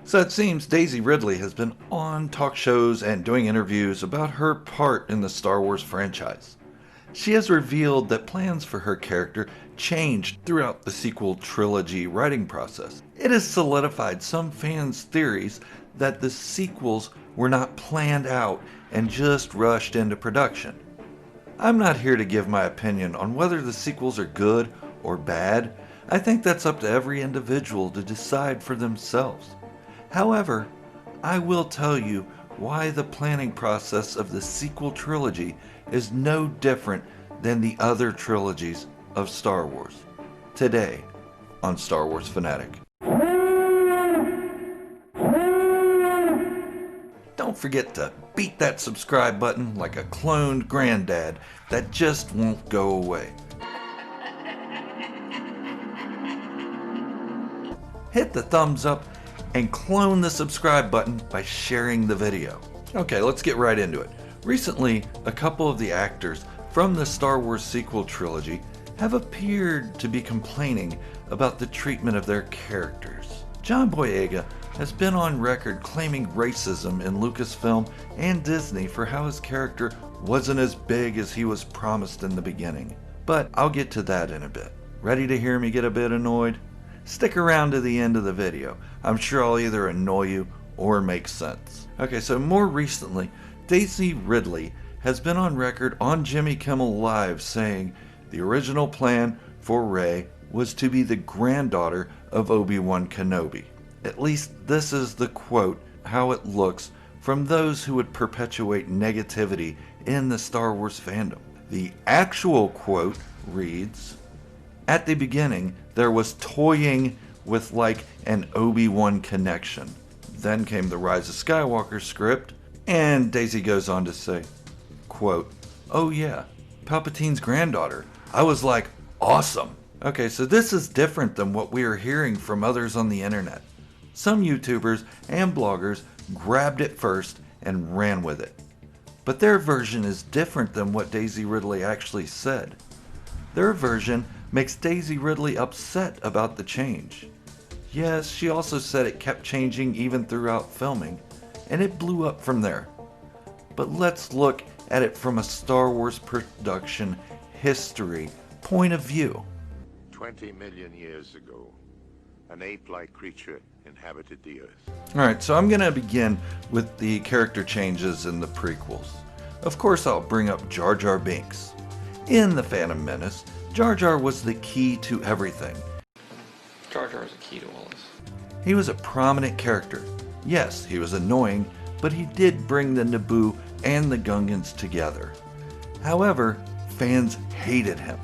So it seems Daisy Ridley has been on talk shows and doing interviews about her part in the Star Wars franchise. She has revealed that plans for her character changed throughout the sequel trilogy writing process. It has solidified some fans' theories that the sequels were not planned out and just rushed into production. I'm not here to give my opinion on whether the sequels are good or bad. I think that's up to every individual to decide for themselves. However, I will tell you why the planning process of the sequel trilogy is no different than the other trilogies of Star Wars. Today on Star Wars Fanatic. Don't forget to beat that subscribe button like a cloned granddad that just won't go away. Hit the thumbs up and clone the subscribe button by sharing the video. Okay, let's get right into it. Recently, a couple of the actors from the Star Wars sequel trilogy have appeared to be complaining about the treatment of their characters. John Boyega has been on record claiming racism in Lucasfilm and Disney for how his character wasn't as big as he was promised in the beginning. But I'll get to that in a bit. Ready to hear me get a bit annoyed? Stick around to the end of the video. I'm sure I'll either annoy you or make sense. Okay, so more recently, Daisy Ridley has been on record on Jimmy Kimmel Live saying the original plan for Rey was to be the granddaughter of Obi-Wan Kenobi. At least this is the quote, how it looks from those who would perpetuate negativity in the Star Wars fandom. The actual quote reads, "At the beginning, there was toying with like an Obi-Wan connection. Then came the Rise of Skywalker script," and Daisy goes on to say, quote, "Oh yeah, Palpatine's granddaughter. I was like, awesome." Okay, so this is different than what we are hearing from others on the internet. Some YouTubers and bloggers grabbed it first and ran with it. But their version is different than what Daisy Ridley actually said. Their version makes Daisy Ridley upset about the change. Yes, she also said it kept changing even throughout filming, and it blew up from there. But let's look at it from a Star Wars production history point of view. 20 million years ago, an ape-like creature inhabited the Earth. Alright, so I'm going to begin with the character changes in the prequels. Of course, I'll bring up Jar Jar Binks. In The Phantom Menace, Jar Jar was the key to everything. Jar Jar is the key to all this. He was a prominent character. Yes, he was annoying, but he did bring the Naboo and the Gungans together. However, fans hated him.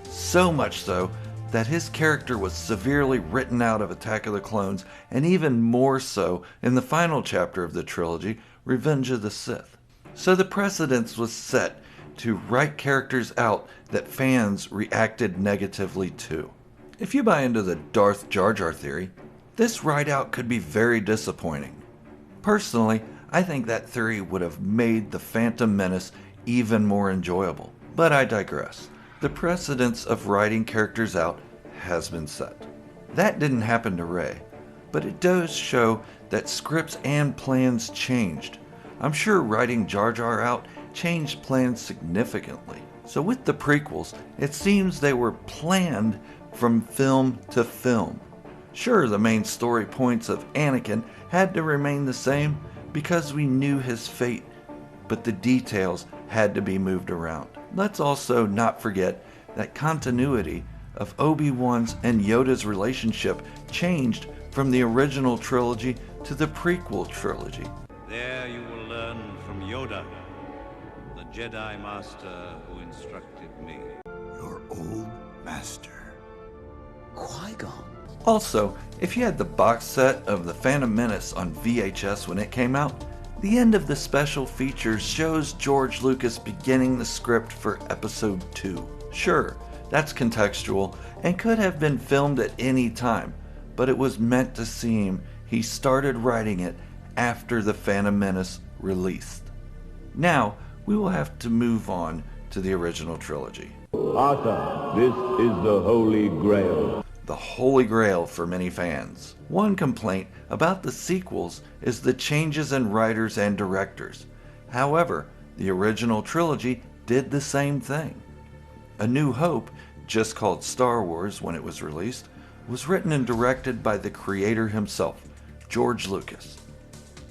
So much so that his character was severely written out of Attack of the Clones, and even more so in the final chapter of the trilogy, Revenge of the Sith. So the precedence was set to write characters out that fans reacted negatively to. If you buy into the Darth Jar Jar theory, this write-out could be very disappointing. Personally, I think that theory would have made The Phantom Menace even more enjoyable. But I digress. The precedence of writing characters out has been set. That didn't happen to Rey, but it does show that scripts and plans changed. I'm sure writing Jar Jar out changed plans significantly. So with the prequels, it seems they were planned from film to film. Sure, the main story points of Anakin had to remain the same because we knew his fate, but the details had to be moved around. Let's also not forget that continuity of Obi-Wan's and Yoda's relationship changed from the original trilogy to the prequel trilogy. There you will learn from Yoda, the Jedi Master who instructed me. Your old master. Qui-Gon. Also, if you had the box set of The Phantom Menace on VHS when it came out, the end of the special features shows George Lucas beginning the script for Episode 2. Sure, that's contextual and could have been filmed at any time, but it was meant to seem he started writing it after The Phantom Menace released. Now, we will have to move on to the original trilogy. Arthur, this is the Holy Grail. the holy grail for many fans. One complaint about the sequels is the changes in writers and directors. However, the original trilogy did the same thing. A New Hope, just called Star Wars when it was released, was written and directed by the creator himself, George Lucas.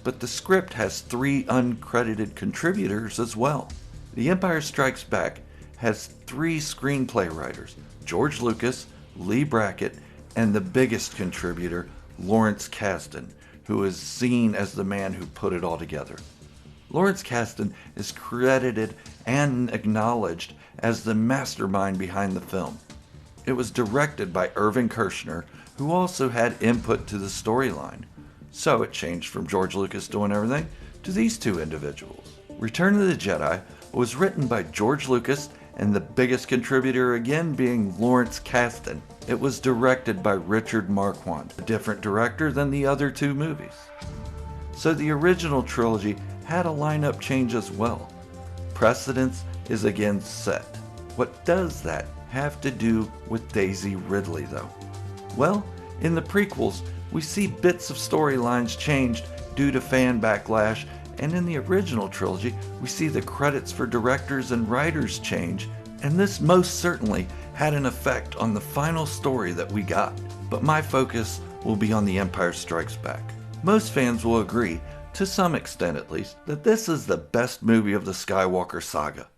But the script has 3 uncredited contributors as well. The Empire Strikes Back has 3 screenplay writers, George Lucas, Lee Brackett, and the biggest contributor, Lawrence Kasdan, who is seen as the man who put it all together. Lawrence Kasdan is credited and acknowledged as the mastermind behind the film. It was directed by Irving Kershner, who also had input to the storyline. So it changed from George Lucas doing everything to these 2 individuals. Return of the Jedi was written by George Lucas, and the biggest contributor again being Lawrence Kasdan. It was directed by Richard Marquand, a different director than the other 2 movies. So the original trilogy had a lineup change as well. Precedence is again set. What does that have to do with Daisy Ridley though? Well, in the prequels, we see bits of storylines changed due to fan backlash, and in the original trilogy, we see the credits for directors and writers change, and this most certainly had an effect on the final story that we got. But my focus will be on The Empire Strikes Back. Most fans will agree, to some extent at least, that this is the best movie of the Skywalker saga.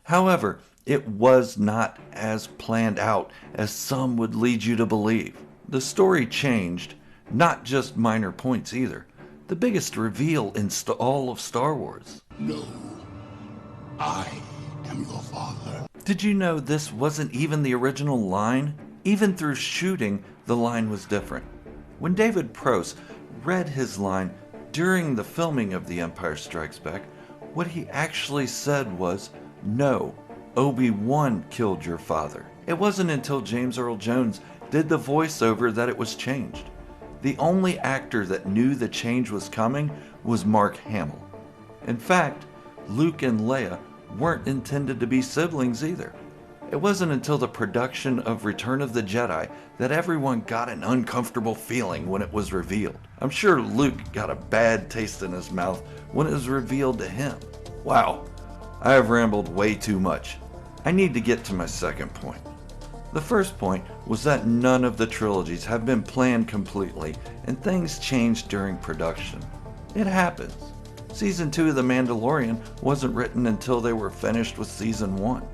However, it was not as planned out as some would lead you to believe. The story changed, not just minor points either. The biggest reveal in all of Star Wars. No, I am your father. Did you know this wasn't even the original line? Even through shooting, the line was different. When David Prost read his line during the filming of The Empire Strikes Back, what he actually said was, "No, Obi-Wan killed your father." It wasn't until James Earl Jones did the voiceover that it was changed. The only actor that knew the change was coming was Mark Hamill. In fact, Luke and Leia weren't intended to be siblings either. It wasn't until the production of Return of the Jedi that everyone got an uncomfortable feeling when it was revealed. I'm sure Luke got a bad taste in his mouth when it was revealed to him. Wow, I have rambled way too much. I need to get to my second point. The first point was that none of the trilogies have been planned completely, and things changed during production. It happens. Season 2 of The Mandalorian wasn't written until they were finished with Season 1.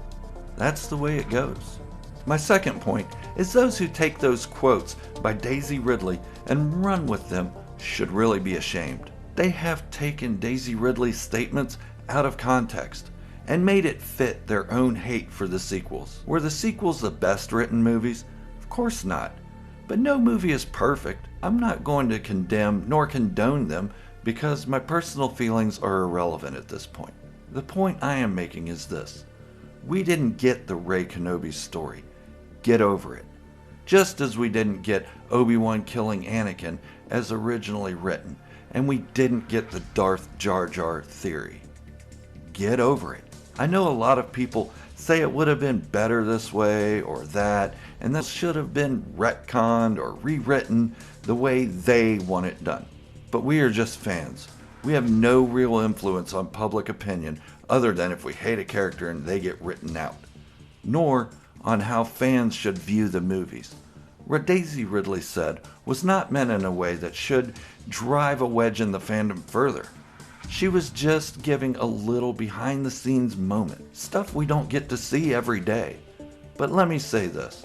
That's the way it goes. My second point is those who take those quotes by Daisy Ridley and run with them should really be ashamed. They have taken Daisy Ridley's statements out of context and made it fit their own hate for the sequels. Were the sequels the best written movies? Of course not. But no movie is perfect. I'm not going to condemn nor condone them because my personal feelings are irrelevant at this point. The point I am making is this. We didn't get the Rey Kenobi story. Get over it. Just as we didn't get Obi-Wan killing Anakin as originally written, and we didn't get the Darth Jar Jar theory. Get over it. I know a lot of people say it would have been better this way or that, and this should have been retconned or rewritten the way they want it done. But we are just fans. We have no real influence on public opinion other than if we hate a character and they get written out, nor on how fans should view the movies. What Daisy Ridley said was not meant in a way that should drive a wedge in the fandom further. She was just giving a little behind the scenes moment, stuff we don't get to see every day. But let me say this,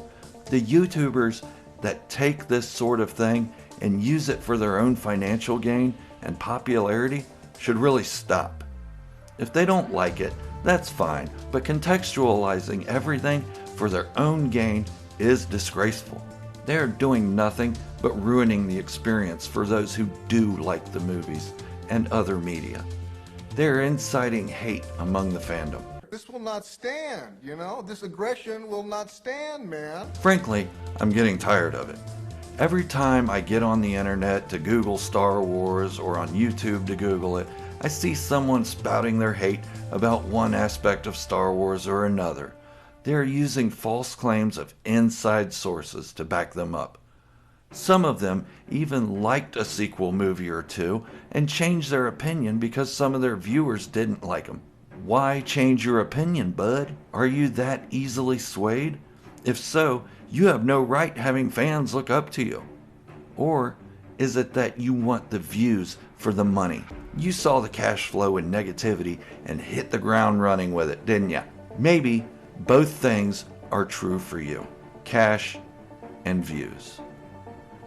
the YouTubers that take this sort of thing and use it for their own financial gain and popularity should really stop. If they don't like it, that's fine, but contextualizing everything for their own gain is disgraceful. They are doing nothing but ruining the experience for those who do like the movies and other media. They're inciting hate among the fandom. This will not stand, you know? This aggression will not stand, man. Frankly, I'm getting tired of it. Every time I get on the internet to Google Star Wars or on YouTube to Google it, I see someone spouting their hate about one aspect of Star Wars or another. They are using false claims of inside sources to back them up. Some of them even liked a sequel movie or two and changed their opinion because some of their viewers didn't like them. Why change your opinion, bud? Are you that easily swayed? If so, you have no right having fans look up to you. Or is it that you want the views for the money? You saw the cash flow and negativity and hit the ground running with it, didn't you? Maybe both things are true for you. Cash and views.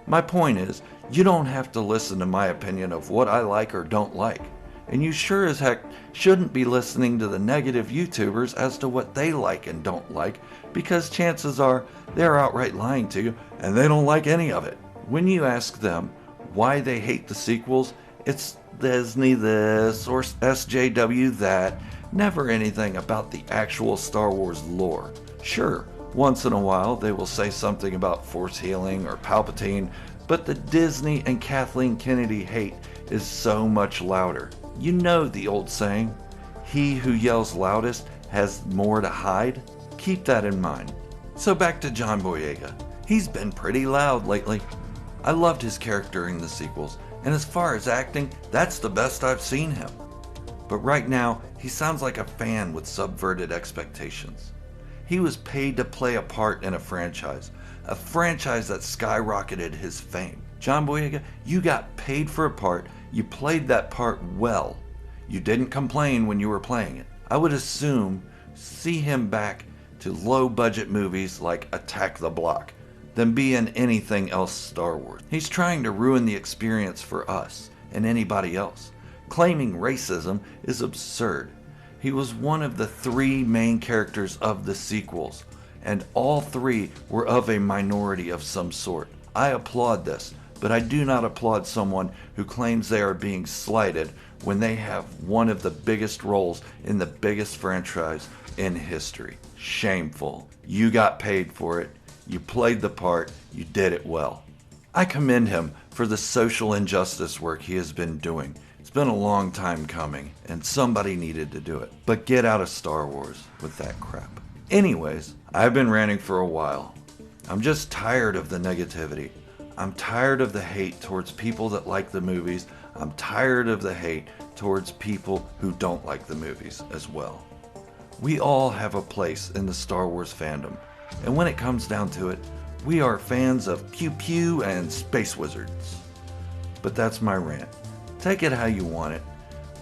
My point is, you don't have to listen to my opinion of what I like or don't like. And you sure as heck shouldn't be listening to the negative YouTubers as to what they like and don't like, because chances are they're outright lying to you and they don't like any of it. When you ask them why they hate the sequels, it's Disney this or SJW that, never anything about the actual Star Wars lore. Sure, once in a while they will say something about Force healing or Palpatine, but the Disney and Kathleen Kennedy hate is so much louder. You know the old saying, he who yells loudest has more to hide? Keep that in mind. So back to John Boyega. He's been pretty loud lately. I loved his character in the sequels, and as far as acting, that's the best I've seen him. But right now, he sounds like a fan with subverted expectations. He was paid to play a part in a franchise that skyrocketed his fame. John Boyega, you got paid for a part, you played that part well. You didn't complain when you were playing it. I would assume see him back to low-budget movies like Attack the Block than be in anything else Star Wars. He's trying to ruin the experience for us and anybody else. Claiming racism is absurd. He was one of the 3 main characters of the sequels, and all 3 were of a minority of some sort. I applaud this, but I do not applaud someone who claims they are being slighted when they have one of the biggest roles in the biggest franchise in history. Shameful. You got paid for it. You played the part. You did it well. I commend him for the social injustice work he has been doing. It's been a long time coming, and somebody needed to do it. But get out of Star Wars with that crap. Anyways, I've been ranting for a while. I'm just tired of the negativity. I'm tired of the hate towards people that like the movies. I'm tired of the hate towards people who don't like the movies as well. We all have a place in the Star Wars fandom, and when it comes down to it, we are fans of pew pew and space wizards. But that's my rant. Take it how you want it.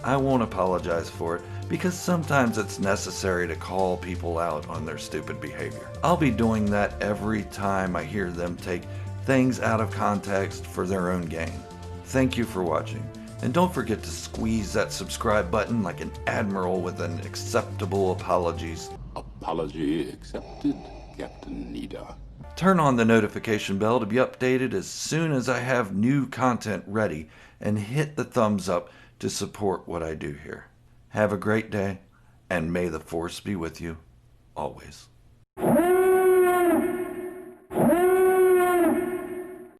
I won't apologize for it, because sometimes it's necessary to call people out on their stupid behavior. I'll be doing that every time I hear them take things out of context for their own gain. Thank you for watching, and don't forget to squeeze that subscribe button like an admiral with an acceptable apologies. Apology accepted, Captain Nida. Turn on the notification bell to be updated as soon as I have new content ready, and hit the thumbs up to support what I do here. Have a great day, and may the Force be with you always.